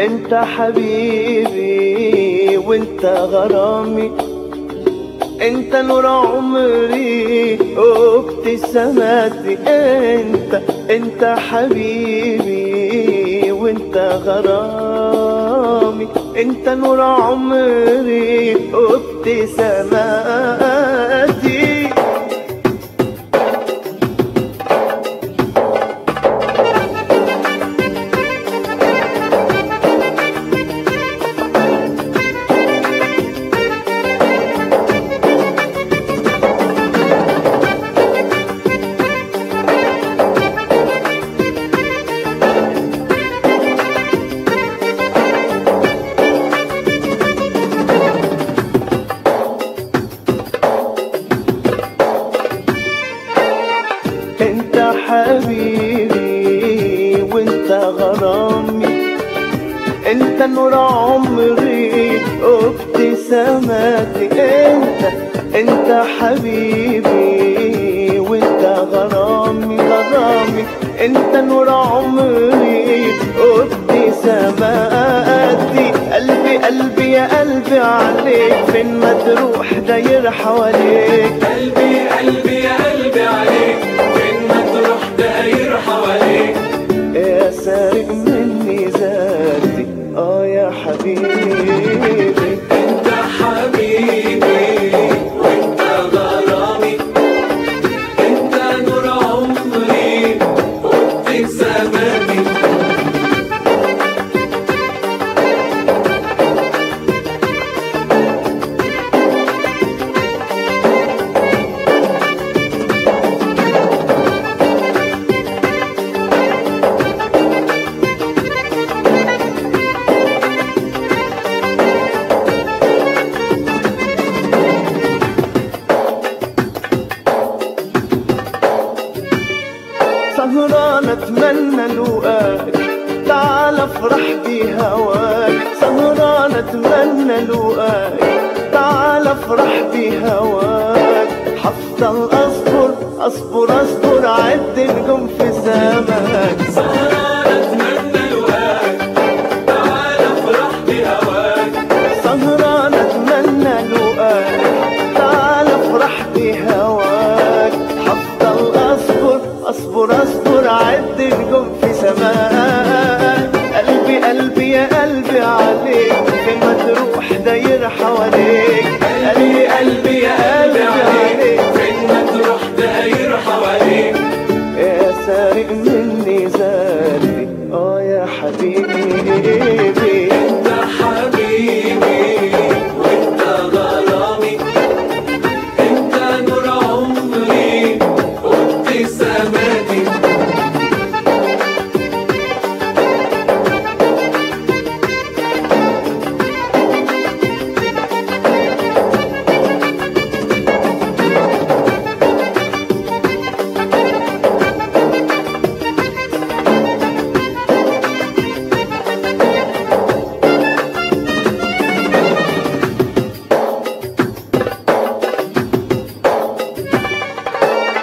انت حبيبي وانت غرامي، انت نور عمري وابتساماتي. انت حبيبي وانت غرامي، انت نور عمري وابتساماتي. انت حبيبي وانت غرامي، انت نور عمري وابتساماتي. انت حبيبي وانت غرامي، انت نور عمري وابتساماتي. قلبي يا قلبي عليك، فين ما تروح داير حواليك. قلبي يا قلبي عليك، فين ما تروح داير حواليك. يا سارق مني ذاتي يا حبيبي. انت حبيبي وانت غرامي، انت نور عمري وابتساماتي. سهران اتمنى لقاك، تعال افرح بهواك. سهران اتمنى لقاك، تعال افرح بهواك. حفضل اصبر عد نجوم في سماك. سهران اتمنى لقاك، تعال افرح بهواك. سهران اتمنى لقاك، تعال افرح بهواك. حفضل اصبر عد نجوم في سماك. قلبي يا قلبي عليك، فين ما تروح داير حواليك. قلبي يا قلبي عليك، فين ما تروح داير حواليك. يا سارق مني ذاتي يا حبيبي. انت حبيبي وانت غرامي، انت نور عمري وابتساماتي.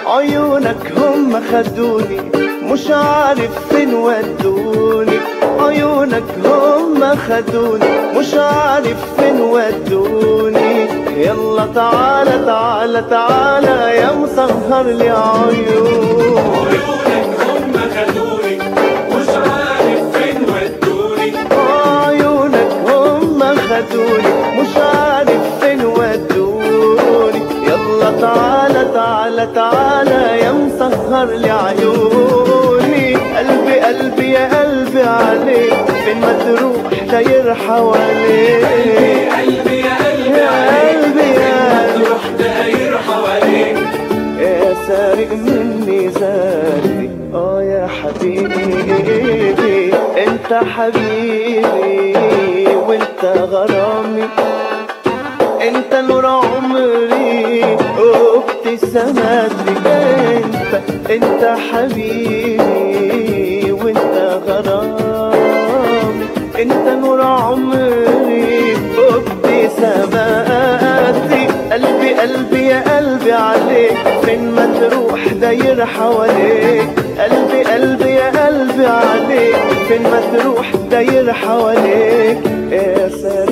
عيونك هم خدوني، مش عارف فين ودوني. عيونك هم خدوني، مش عارف فين ودوني. يلا تعالى تعالى تعالى يا مسهر لي عيون. عيونك هم خدوني، مش عارف فين ودوني. عيونك هم خدوني، مش عارف فين ودوني. يلا تعالى تعالى تعالى يا مسهر لي عيوني. قلبي يا قلبي عليك، فين ما تروح داير حواليك. قلبي يا قلبي يا قلبي يا تروح داير حواليك. يا سارق مني ذاتي يا حبيبي. انت حبيبي وانت غرامي، انت نور عمري وابتساماتي. انت حبيبي وانت غرامي، انت نور عمري وابتساماتي. قلبي يا قلبي عليك، فين ما تروح داير حواليك. قلبي يا قلبي قلبي عليك، فين ما تروح داير حواليك. يا سلام